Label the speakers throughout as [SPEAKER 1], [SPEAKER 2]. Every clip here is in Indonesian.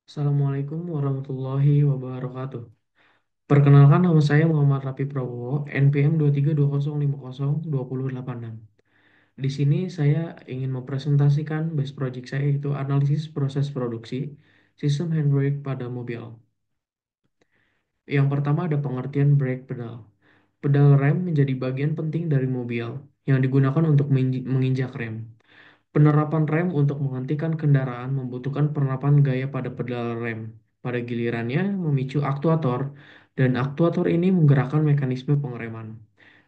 [SPEAKER 1] Assalamualaikum warahmatullahi wabarakatuh. Perkenalkan, nama saya Muhammad Rapi Prabowo, NPM 232050208. Di sini saya ingin mempresentasikan base project saya, yaitu analisis proses produksi sistem handbrake pada mobil. Yang pertama ada pengertian brake pedal. Pedal rem menjadi bagian penting dari mobil yang digunakan untuk menginjak rem. Penerapan rem untuk menghentikan kendaraan membutuhkan penerapan gaya pada pedal rem. Pada gilirannya, memicu aktuator, dan aktuator ini menggerakkan mekanisme pengereman.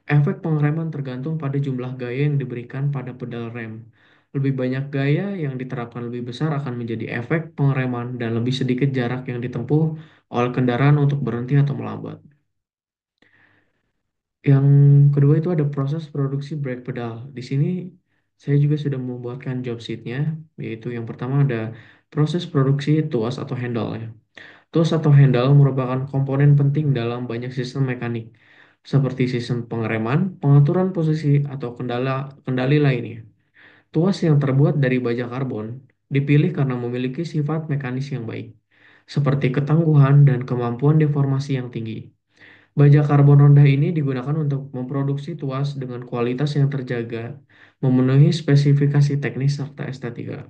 [SPEAKER 1] Efek pengereman tergantung pada jumlah gaya yang diberikan pada pedal rem. Lebih banyak gaya yang diterapkan lebih besar akan menjadi efek pengereman dan lebih sedikit jarak yang ditempuh oleh kendaraan untuk berhenti atau melambat. Yang kedua itu ada proses produksi brake pedal. Di sini saya juga sudah membuatkan job sheet-nya, yaitu yang pertama ada proses produksi tuas atau handle ya. Tuas atau handle merupakan komponen penting dalam banyak sistem mekanik, seperti sistem pengereman, pengaturan posisi, atau kendali lainnya. Tuas yang terbuat dari baja karbon dipilih karena memiliki sifat mekanis yang baik, seperti ketangguhan dan kemampuan deformasi yang tinggi. Baja karbon rendah ini digunakan untuk memproduksi tuas dengan kualitas yang terjaga, memenuhi spesifikasi teknis serta estetika.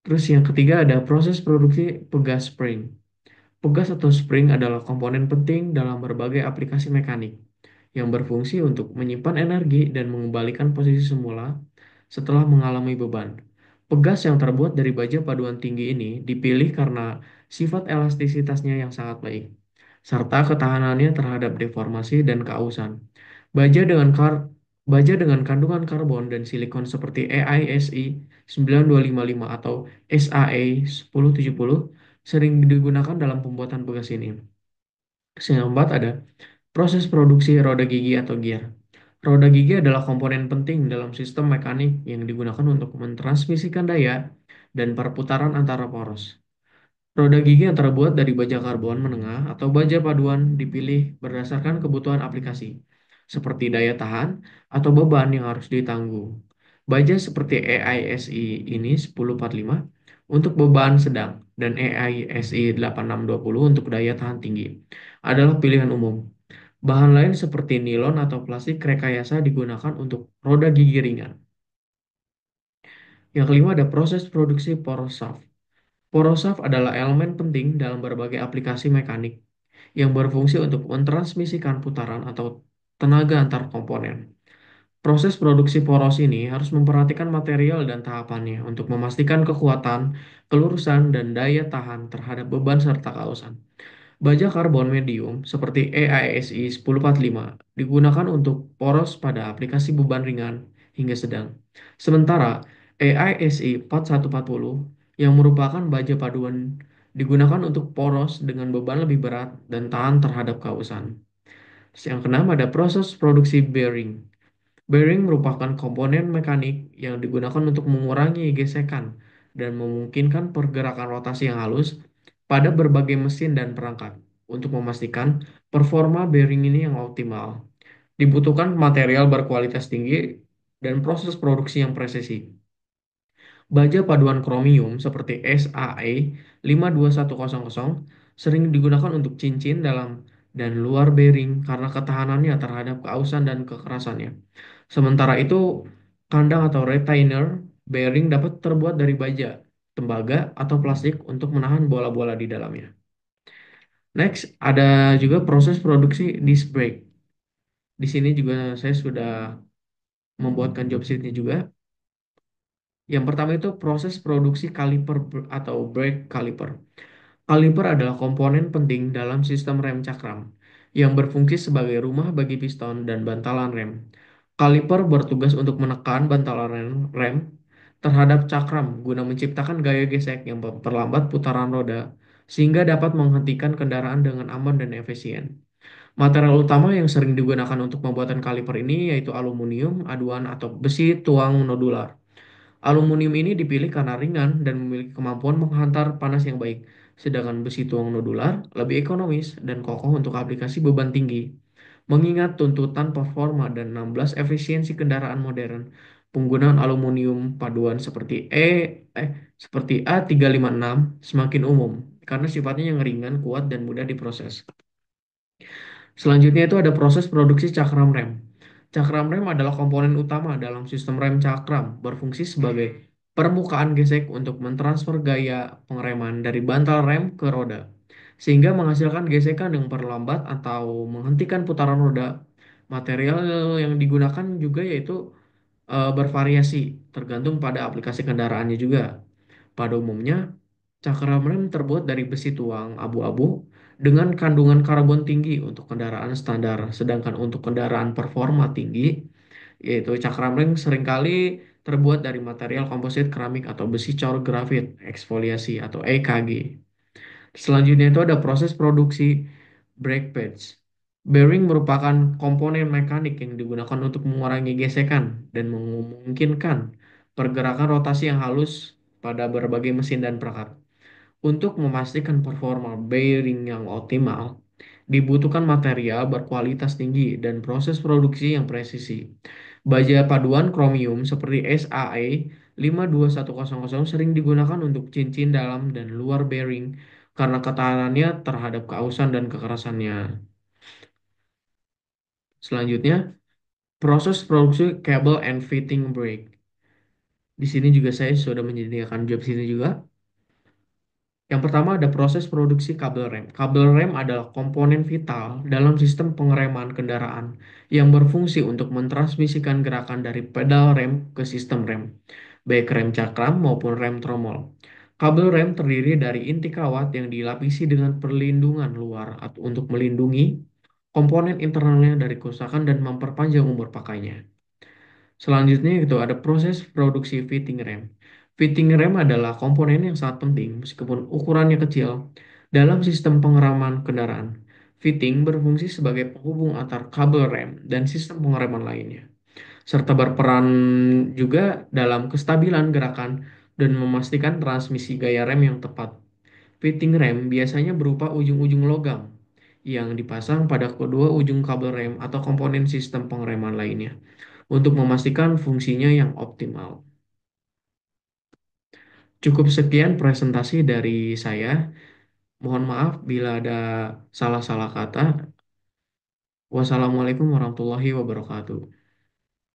[SPEAKER 1] Terus yang ketiga ada proses produksi pegas spring. Pegas atau spring adalah komponen penting dalam berbagai aplikasi mekanik yang berfungsi untuk menyimpan energi dan mengembalikan posisi semula setelah mengalami beban. Pegas yang terbuat dari baja paduan tinggi ini dipilih karena sifat elastisitasnya yang sangat baik, serta ketahanannya terhadap deformasi dan keausan. Baja dengan kar Baja dengan kandungan karbon dan silikon seperti AISI 9255 atau SAE 1070 sering digunakan dalam pembuatan pegas ini. Yang keempat ada proses produksi roda gigi atau gear. Roda gigi adalah komponen penting dalam sistem mekanik yang digunakan untuk mentransmisikan daya dan perputaran antara poros. Roda gigi yang terbuat dari baja karbon menengah atau baja paduan dipilih berdasarkan kebutuhan aplikasi, seperti daya tahan atau beban yang harus ditanggung. Baja seperti AISI ini 1045 untuk beban sedang dan AISI 8620 untuk daya tahan tinggi adalah pilihan umum. Bahan lain seperti nilon atau plastik rekayasa digunakan untuk roda gigi ringan. Yang kelima ada proses produksi poros shaft. Poros shaft adalah elemen penting dalam berbagai aplikasi mekanik yang berfungsi untuk mentransmisikan putaran atau tenaga antar komponen. Proses produksi poros ini harus memperhatikan material dan tahapannya untuk memastikan kekuatan, kelurusan, dan daya tahan terhadap beban serta kausan. Baja karbon medium seperti AISI 1045 digunakan untuk poros pada aplikasi beban ringan hingga sedang. Sementara AISI 4140 yang merupakan baja paduan digunakan untuk poros dengan beban lebih berat dan tahan terhadap kausan. Yang keenam ada proses produksi bearing. Bearing merupakan komponen mekanik yang digunakan untuk mengurangi gesekan dan memungkinkan pergerakan rotasi yang halus pada berbagai mesin dan perangkat. Untuk memastikan performa bearing ini yang optimal, dibutuhkan material berkualitas tinggi dan proses produksi yang presisi. Baja paduan kromium seperti SAE 52100 sering digunakan untuk cincin dalam dan luar bearing karena ketahanannya terhadap keausan dan kekerasannya. Sementara itu, kandang atau retainer bearing dapat terbuat dari baja, tembaga, atau plastik untuk menahan bola-bola di dalamnya. Next, ada juga proses produksi disc brake. Di sini juga saya sudah membuatkan job sheet-nya juga. Yang pertama itu proses produksi kaliper atau brake caliper. Kaliper adalah komponen penting dalam sistem rem cakram yang berfungsi sebagai rumah bagi piston dan bantalan rem. Kaliper bertugas untuk menekan bantalan rem terhadap cakram guna menciptakan gaya gesek yang memperlambat putaran roda sehingga dapat menghentikan kendaraan dengan aman dan efisien. Material utama yang sering digunakan untuk pembuatan kaliper ini yaitu aluminium, aduan, atau besi tuang nodular. Aluminium ini dipilih karena ringan dan memiliki kemampuan menghantar panas yang baik, sedangkan besi tuang nodular lebih ekonomis dan kokoh untuk aplikasi beban tinggi. Mengingat tuntutan performa dan 16 efisiensi kendaraan modern, penggunaan aluminium paduan seperti seperti A356 semakin umum karena sifatnya yang ringan, kuat, dan mudah diproses. Selanjutnya itu ada proses produksi cakram rem. Cakram rem adalah komponen utama dalam sistem rem cakram, berfungsi sebagai permukaan gesek untuk mentransfer gaya pengereman dari bantal rem ke roda, sehingga menghasilkan gesekan yang perlambat atau menghentikan putaran roda. Material yang digunakan juga yaitu bervariasi, tergantung pada aplikasi kendaraannya juga. Pada umumnya, cakram rem terbuat dari besi tuang abu-abu dengan kandungan karbon tinggi untuk kendaraan standar, sedangkan untuk kendaraan performa tinggi, yaitu cakram rem seringkali terbuat dari material komposit keramik atau besi caur grafit eksfoliasi atau EKG. Selanjutnya itu ada proses produksi brake pads. Bearing merupakan komponen mekanik yang digunakan untuk mengurangi gesekan dan memungkinkan pergerakan rotasi yang halus pada berbagai mesin dan perangkat. Untuk memastikan performa bearing yang optimal, dibutuhkan material berkualitas tinggi dan proses produksi yang presisi. Baja paduan kromium seperti SAE 52100 sering digunakan untuk cincin dalam dan luar bearing karena ketahanannya terhadap keausan dan kekerasannya. Selanjutnya, proses produksi cable and fitting brake. Di sini juga saya sudah menyediakan job sini juga. Yang pertama ada proses produksi kabel rem. Kabel rem adalah komponen vital dalam sistem pengereman kendaraan yang berfungsi untuk mentransmisikan gerakan dari pedal rem ke sistem rem, baik rem cakram maupun rem tromol. Kabel rem terdiri dari inti kawat yang dilapisi dengan perlindungan luar untuk melindungi komponen internalnya dari kerusakan dan memperpanjang umur pakainya. Selanjutnya itu ada proses produksi fitting rem. Fitting rem adalah komponen yang sangat penting meskipun ukurannya kecil dalam sistem pengereman kendaraan. Fitting berfungsi sebagai penghubung antar kabel rem dan sistem pengereman lainnya, serta berperan juga dalam kestabilan gerakan dan memastikan transmisi gaya rem yang tepat. Fitting rem biasanya berupa ujung-ujung logam yang dipasang pada kedua ujung kabel rem atau komponen sistem pengereman lainnya untuk memastikan fungsinya yang optimal. Cukup sekian presentasi dari saya. Mohon maaf bila ada salah-salah kata. Wassalamualaikum warahmatullahi wabarakatuh.